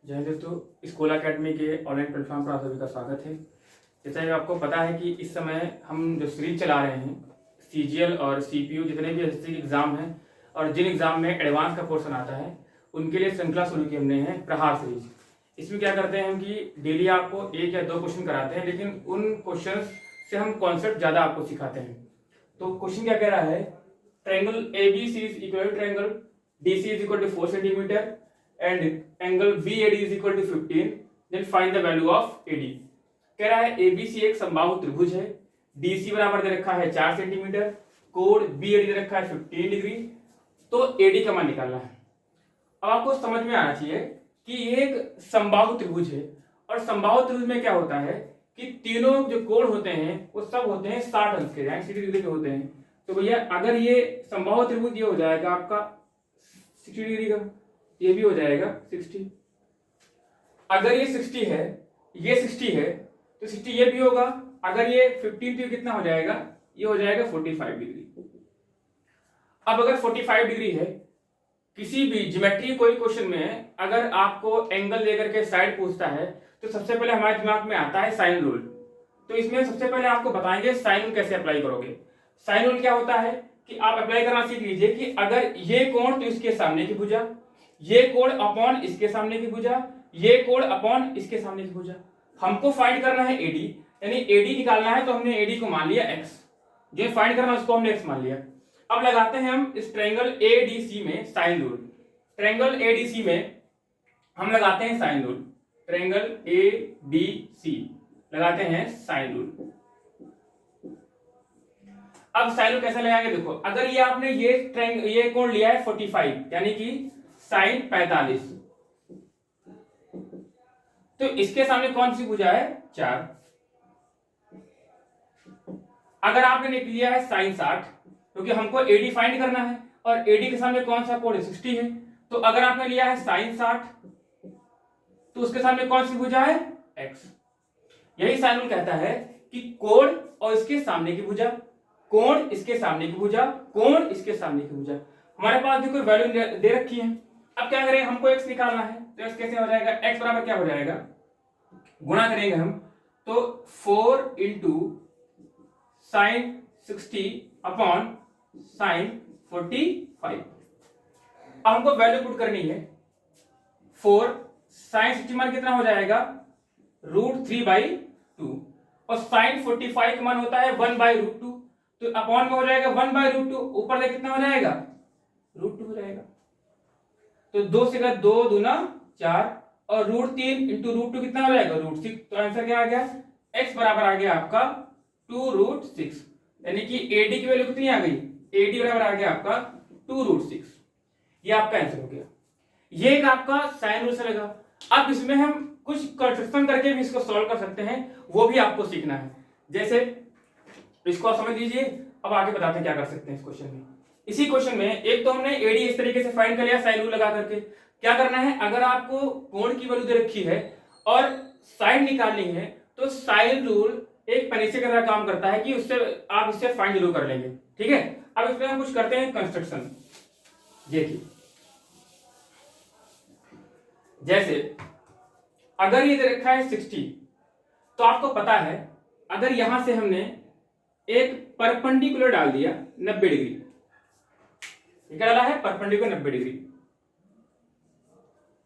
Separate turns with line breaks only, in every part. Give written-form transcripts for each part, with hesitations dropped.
जय हिंद दोस्तों, school academy के ऑनलाइन प्लेटफॉर्म पर आप सभी का स्वागत है। जैसा कि आपको पता है कि इस समय हम जो सीरीज चला रहे हैं सीजीएल और सीपीयू जितने भी एसएससी एग्जाम हैं और जिन एग्जाम में एडवांस का पोर्शन आता है उनके लिए श्रृंखला शुरू की हमने है प्रहार सीरीज। इसमें क्या करते हैं हम कि डेली आपको 1 या 2 क्वेश्चन कराते हैं, लेकिन उन क्वेश्चन से हम कॉन्सेप्ट ज़्यादा आपको सिखाते हैं। तो क्वेश्चन क्या कह रहा है, triangle ABC is equal to triangle DC is equal to 4 centimetre and angle BAD is equal to 15, then find the value of AD। कह रहा है ABC एक समबाहु त्रिभुज है, DC बराबर दे रखा है 4 सेंटीमीटर, कोण BAD दे रखा है 15 डिग्री, तो AD का मान निकालना है। अब आपको समझ में आना चाहिए कि ये एक समबाहु त्रिभुज है और समबाहु त्रिभुज में क्या होता है कि तीनों जो कोण होते हैं वो सब होते हैं 60 अंश के, यानी 60 डिग्री के होते हैं। तो भैया अगर ये समबाहु त्रिभुज ये हो जाएगा आपका 60 डिग्री का, ये भी हो जाएगा 60। अगर ये 60 है, ये 60 है तो 60 ये भी होगा। अगर ये 15 तो ये कितना हो जाएगा, ये हो जाएगा 45 डिग्री। अब अगर 45 डिग्री है, किसी भी ज्योमेट्री कोई क्वेश्चन में अगर आपको एंगल लेकर के साइड पूछता है तो सबसे पहले हमारे दिमाग में आता है साइन रूल। तो इसमें सबसे पहले आपको बताएंगे साइन रूल कैसे अप्लाई करोगे। साइन रूल क्या होता है कि आप अप्लाई करना सीख लीजिए कि अगर ये कोण तो इसके सामने की भुजा, ये कोण अपॉन इसके सामने की भुजा, ये कोण अपॉन इसके सामने की भुजा। हमको फाइंड करना है एडी, यानी एडी निकालना है, तो हमने एडी को मान लिया एक्स, जो फाइंड करना है उसको हमने एक्स मान लिया। अब लगाते हैं हम इस ट्रायंगल एडीसी में साइन रूल। ट्रायंगल एडीसी में हम लगाते हैं साइन रूल। ट्रायंगल एडीसी लगाते हैं साइन रूल। अब साइन रूल कैसे लगाएंगे, देखो अगर ये आपने ये कोण लिया है 45 यानी कि साइन 45, तो इसके सामने कौन सी भुजा है 4। अगर आपने लिया है साइन 60 क्योंकि हमको एडी फाइंड करना है और एडी के सामने कौन सा कोण है 60 है, तो अगर आपने लिया है साइन 60 तो उसके सामने कौन सी भुजा है एक्स। यही साइन रूल कहता है कि कोण और इसके सामने की भुजा, कोण इसके सामने की भुजा, कोण इसके सामने की भुजा। हमारे पास भी कोई वैल्यू दे रखी है। अब क्या करें, हमको x निकालना है, तो x कैसे हो जाएगा, x बराबर क्या हो जाएगा, गुणा करेंगे हम तो 4 इंटू साइन 60 अपॉन साइन 45। अब हमको वैल्यू पुट करनी है। 4 साइन 60 मान कितना हो जाएगा √3/2 और साइन 45 का मान होता है 1/√2, तो अपॉन में हो जाएगा 1/√2, ऊपर से कितना हो जाएगा √2 हो जाएगा। तो 2 से 2 दूना 4 और √3 इंटू √2 कितना हो जाएगा √6। तो आंसर क्या आ गया, x बराबर आ गया आपका 2√6, यानी कि AD की वैल्यू कितनी आ गई, AD बराबर आ गया आपका 2√6। ये आपका आंसर हो गया। ये एक आपका साइन रूल से लगा। अब इसमें हम कुछ कंस्ट्रक्शन करके भी इसको सॉल्व कर सकते हैं, वो भी आपको सीखना है। जैसे इसको आप समझ लीजिए, अब आगे बताते हैं क्या कर सकते हैं इस क्वेश्चन में। इसी क्वेश्चन में एक तो हमने एडी इस तरीके से फाइंड कर लिया साइन रूल लगा करके। क्या करना है, अगर आपको कोण की वैल्यू दे रखी है और साइन निकालनी है तो साइन रूल एक पनीचे की तरह काम करता है कि उससे आप इससे फाइंड जरूर कर लेंगे, ठीक है। अब इसमें हम कुछ करते हैं कंस्ट्रक्शन। देखिए जैसे अगर ये दे रखा है 60, तो आपको पता है अगर यहां से हमने एक परपेंडिकुलर डाल दिया 90 डिग्री, क्या डाला है परपेंडिकुलर 90 डिग्री,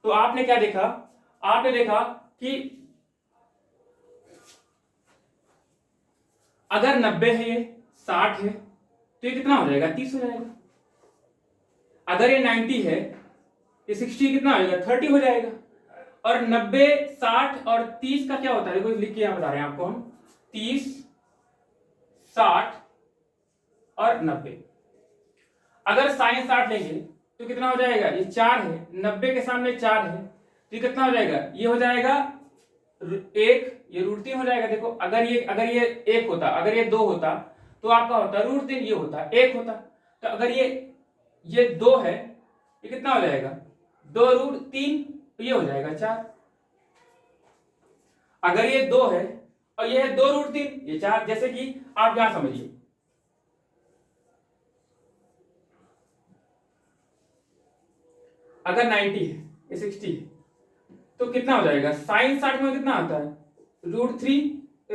तो आपने क्या देखा, आपने देखा कि अगर 90 है ये 60 है तो ये कितना हो जाएगा 30 हो जाएगा। अगर ये 90 है ये 60 कितना हो जाएगा 30 हो जाएगा। और 90 60 और 30 का क्या होता है, देखो लिख के यहां बता रहे हैं आपको हम, 30 60 और 90। अगर साइन 60 लेंगे तो कितना हो जाएगा, ये 4 है, 90 के सामने 4 है तो ये कितना हो जाएगा, ये हो जाएगा 1, ये √3 हो जाएगा। देखो अगर ये 1 होता, अगर ये 2 होता तो आपका होता √3, ये होता 1 होता। तो अगर ये 2 है, ये कितना हो जाएगा 2√3, तो ये हो जाएगा 4। अगर ये 2 है और ये है 2√3, ये 4। जैसे कि आप यहां समझिए, अगर 90 है ये 60 है तो कितना हो जाएगा, साइन 60 में कितना आता है, √3,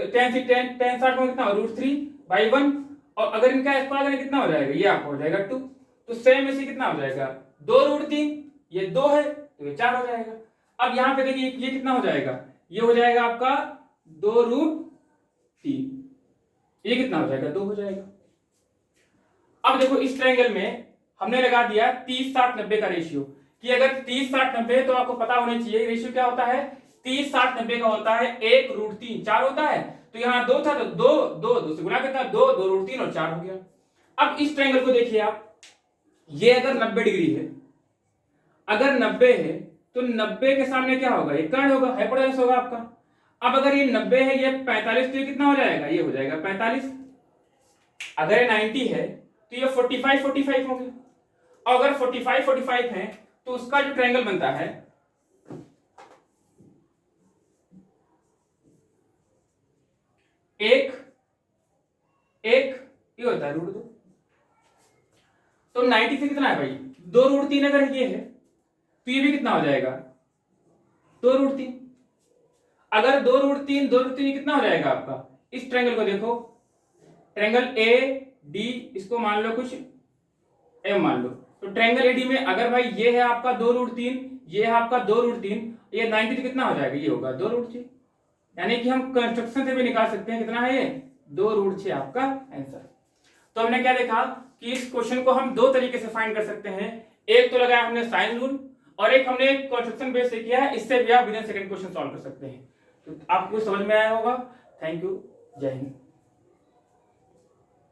tan 60 में कितना, √3/1, और अगर इनका स्क्वायर करें कितना हो जाएगा, ये आपका हो जाएगा 2। तो सेम ऐसे कितना हो जाएगा, 2√3, ये 2 है तो ये 4 हो जाएगा। अब यहाँ पे देखिए ये कितना हो जाएगा, ये हो जाएगा आपका 2√3, ये कितना हो जाएगा, 2 हो जाएगा। अब देखो इस ट्रायंगल में हमने लगा दिया 30-60-90 का रेशियो, कि अगर 30-60-90 तो आपको पता होना चाहिए रेशियो क्या होता है, 30-60-90 का होता है 1√3, 4 होता है, तो यहाँ 2 था तो 2 से गुणा करता है, 2√3 और 4 हो गया। अब इस ट्रायंगल को देखिए आप, ये अगर 90 डिग्री है, अगर 90 है तो 90 के सामने क्या होगा, एक कर्ण होगा, हाइपोटेनस होगा आपका। अब अगर ये 90 है, ये 45, तो ये कितना हो जाएगा, ये हो जाएगा 45। अगर ये 90 है तो ये 45 होंगे, और अगर 45 है तो उसका जो ट्रायंगल बनता है, एक ये होता है √2। तो 90 से कितना है भाई, 2√3, अगर ये है तो ये भी कितना हो जाएगा, 2√3। अगर 2√3 कितना हो जाएगा आपका, इस ट्रायंगल को देखो, ट्रायंगल AD, इसको मान लो कुछ M मान लो, तो ट्रायंगल AD में अगर भाई ये है आपका 2√3, ये है आपका 2√3, ये 90 तो कितना हो जाएगा, ये होगा 2√3। यानी कि हम कंस्ट्रक्शन से भी निकाल सकते हैं कितना है ये, 2√6 आपका आंसर। तो हमने क्या देखा कि इस क्वेश्चन को हम 2 तरीके से फाइंड कर सकते हैं, एक तो लगाया हमने साइन रूल, और एक हमने कंस्ट्रक्शन बेस से किया है, इससे भी आप विदिन सेकंड क्वेश्चन सॉल्व कर सकते हैं। तो आपको समझ में आया होगा। थैंक यू, जय हिंद।